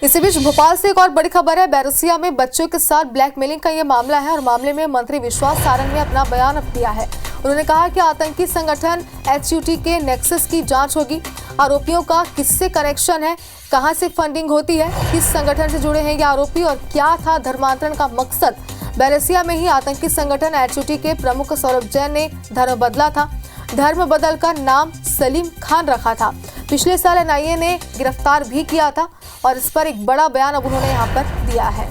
इसी बीच भोपाल से एक और बड़ी खबर है। बैरसिया में बच्चों के साथ ब्लैकमेलिंग का ये मामला है और मामले में मंत्री विश्वास सारंग ने अपना बयान अब दिया है। उन्होंने कहा कि आतंकी संगठन HUT के नेक्सस की जांच होगी। आरोपियों का किससे कनेक्शन है, कहां से फंडिंग होती है, किस संगठन से जुड़े हैं ये आरोपी और क्या था धर्मांतरण का मकसद। बैरसिया में ही आतंकी संगठन HUT के प्रमुख सौरभ जैन ने धर्म बदला था। धर्म बदलकर नाम सलीम खान रखा था। पिछले साल NIA ने गिरफ्तार भी किया था और इस पर एक बड़ा बयान अब उन्होंने यहाँ पर दिया है।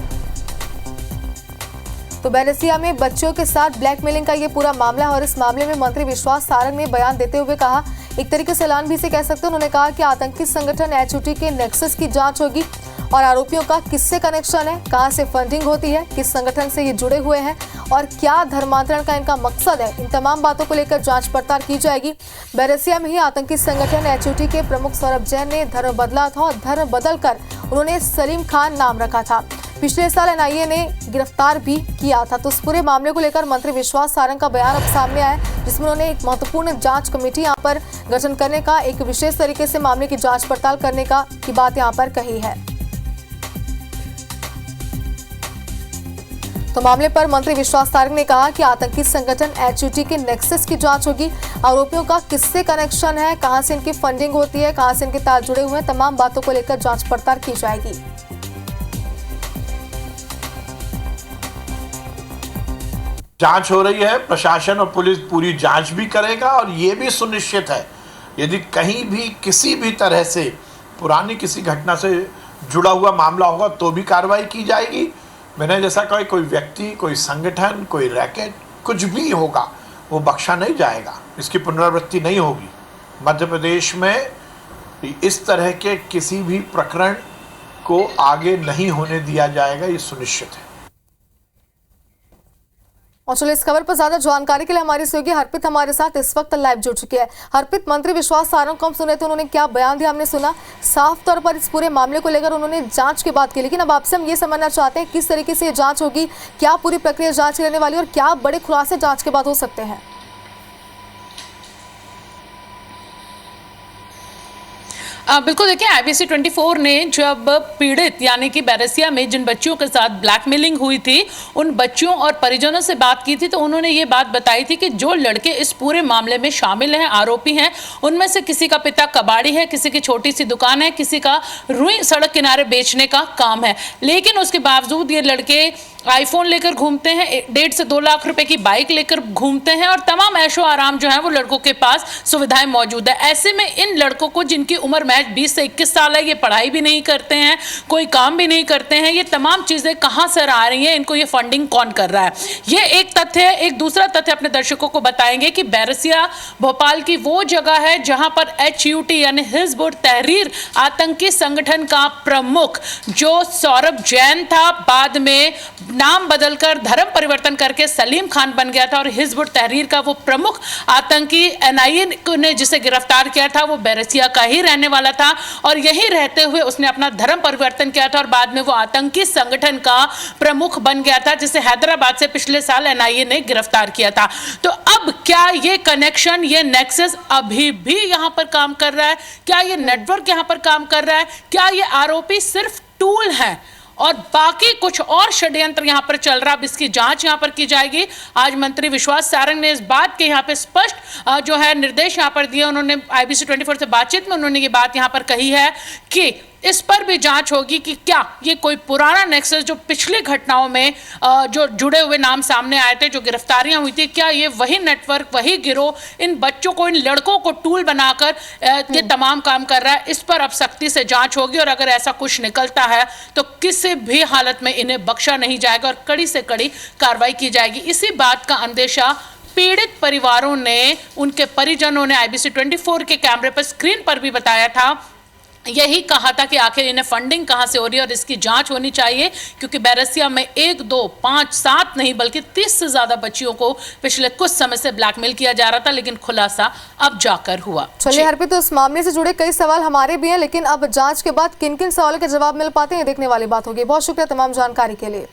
तो बैरसिया में बच्चों के साथ ब्लैकमेलिंग का ये पूरा मामला है और इस मामले में मंत्री विश्वास सारंग ने बयान देते हुए कहा, एक तरीके से ऐलान भी इसे कह सकते हैं। उन्होंने कहा कि आतंकी संगठन HUT के नेक्सस की जांच होगी और आरोपियों का किससे कनेक्शन है, कहां से फंडिंग होती है, किस संगठन से ये जुड़े हुए हैं और क्या धर्मांतरण का इनका मकसद है, इन तमाम बातों को लेकर जांच पड़ताल की जाएगी। बैरसिया में ही आतंकी संगठन HUT के प्रमुख सौरभ जैन ने धर्म बदला था और धर्म बदलकर उन्होंने सलीम खान नाम रखा था। पिछले साल NIA ने गिरफ्तार भी किया था। तो इस पूरे मामले को लेकर मंत्री विश्वास सारंग का बयान अब सामने आया है, जिसमें उन्होंने एक महत्वपूर्ण जांच कमेटी यहाँ पर गठन करने का, एक विशेष तरीके से मामले की जांच पड़ताल करने की बात यहाँ पर कही है। तो मामले पर मंत्री विश्वास सारंग ने कहा कि आतंकी संगठन HUT के नेक्सस की जांच होगी। आरोपियों का किससे कनेक्शन है, कहां से इनकी फंडिंग होती है, कहां से इनके तार जुड़े हुए हैं, तमाम बातों को लेकर जांच पड़ताल की जाएगी। जांच हो रही है, प्रशासन और पुलिस पूरी जांच भी करेगा और ये भी सुनिश्चित है यदि कहीं भी किसी भी तरह से पुरानी किसी घटना से जुड़ा हुआ मामला होगा तो भी कार्रवाई की जाएगी। मैंने जैसा कहा, कोई व्यक्ति, कोई संगठन, कोई रैकेट, कुछ भी होगा वो बख्शा नहीं जाएगा, इसकी पुनरावृत्ति नहीं होगी। मध्य प्रदेश में इस तरह के किसी भी प्रकरण को आगे नहीं होने दिया जाएगा, ये सुनिश्चित है। और चलिए इस खबर पर ज्यादा जानकारी के लिए हमारी सहयोगी हरप्रीत हमारे साथ इस वक्त लाइव जुड़ चुकी है। हरप्रीत, मंत्री विश्वास सारंग को हम सुने थे, उन्होंने क्या बयान दिया हमने सुना। साफ तौर पर इस पूरे मामले को लेकर उन्होंने जांच की बात की, लेकिन अब आपसे हम ये समझना चाहते हैं किस तरीके से ये जांच होगी, क्या पूरी प्रक्रिया जांच रहने वाली और क्या बड़े खुलासे जांच के बाद हो सकते हैं। बिल्कुल, देखिए IBC 24 ने जब पीड़ित यानी कि बैरसिया में जिन बच्चियों के साथ ब्लैकमेलिंग हुई थी उन बच्चियों और परिजनों से बात की थी, तो उन्होंने ये बात बताई थी कि जो लड़के इस पूरे मामले में शामिल हैं, आरोपी हैं, उनमें से किसी का पिता कबाड़ी है, किसी की छोटी सी दुकान है, किसी का रुई सड़क किनारे बेचने का काम है। लेकिन उसके बावजूद ये लड़के आईफोन लेकर घूमते हैं, 1.5 से 2 लाख रुपए की बाइक लेकर घूमते हैं और तमाम ऐशो आराम जो है वो लड़कों के पास सुविधाएं मौजूद है। ऐसे में इन लड़कों को, जिनकी उम्र महज 20 से 21 साल है, ये पढ़ाई भी नहीं करते हैं, कोई काम भी नहीं करते हैं, ये तमाम चीजें कहां से आ रही हैं, इनको ये फंडिंग कौन कर रहा है, ये एक तथ्य है। एक दूसरा तथ्य अपने दर्शकों को बताएंगे कि बैरसिया भोपाल की वो जगह है जहां पर HUT यानी हिजबुल तहरीर आतंकी संगठन का प्रमुख जो सौरभ जैन था, बाद में नाम बदलकर धर्म परिवर्तन करके सलीम खान बन गया था और हिजबुल तहरीर का वो प्रमुख आतंकी NIA ने जिसे गिरफ्तार किया था वो बैरसिया का ही रहने वाला था और यहीं रहते हुए उसने अपना धर्म परिवर्तन किया था और बाद में वो आतंकी संगठन का प्रमुख बन गया था, जिसे हैदराबाद से पिछले साल NIA ने गिरफ्तार किया था। तो अब क्या ये कनेक्शन, ये नेक्सस अभी भी यहां पर काम कर रहा है? क्या ये नेटवर्क यहां पर काम कर रहा है? क्या ये आरोपी सिर्फ टूल हैं और बाकी कुछ और षड्यंत्र यहां पर चल रहा है? अब इसकी जांच यहां पर की जाएगी। आज मंत्री विश्वास सारंग ने इस बात के यहां पे स्पष्ट जो है निर्देश यहां पर दिए। उन्होंने IBC 24 से बातचीत में उन्होंने ये बात यहां पर कही है कि इस पर भी जांच होगी कि क्या ये कोई पुराना नेक्सस जो पिछली घटनाओं में जो जुड़े हुए नाम सामने आए थे, जो गिरफ्तारियां हुई थी, क्या ये वही नेटवर्क, वही गिरोह इन बच्चों को, इन लड़कों को टूल बनाकर ये तमाम काम कर रहा है? इस पर अब सख्ती से जांच होगी और अगर ऐसा कुछ निकलता है तो किसी भी हालत में इन्हें बख्शा नहीं जाएगा और कड़ी से कड़ी कार्रवाई की जाएगी। इसी बात का अंदेशा पीड़ित परिवारों ने, उनके परिजनों ने IBC 24 के कैमरे पर, स्क्रीन पर भी बताया था। यही कहा था कि आखिर इन्हें फंडिंग कहां से हो रही है और इसकी जांच होनी चाहिए, क्योंकि बैरसिया में 1, 2, 5, 7 नहीं बल्कि 30 से ज्यादा बच्चियों को पिछले कुछ समय से ब्लैकमेल किया जा रहा था, लेकिन खुलासा अब जाकर हुआ। चलिए हरप्रीत, तो इस मामले से जुड़े कई सवाल हमारे भी हैं, लेकिन अब जांच के बाद किन किन सवालों के जवाब मिल पाते हैं, ये देखने वाली बात होगी। बहुत शुक्रिया तमाम जानकारी के लिए।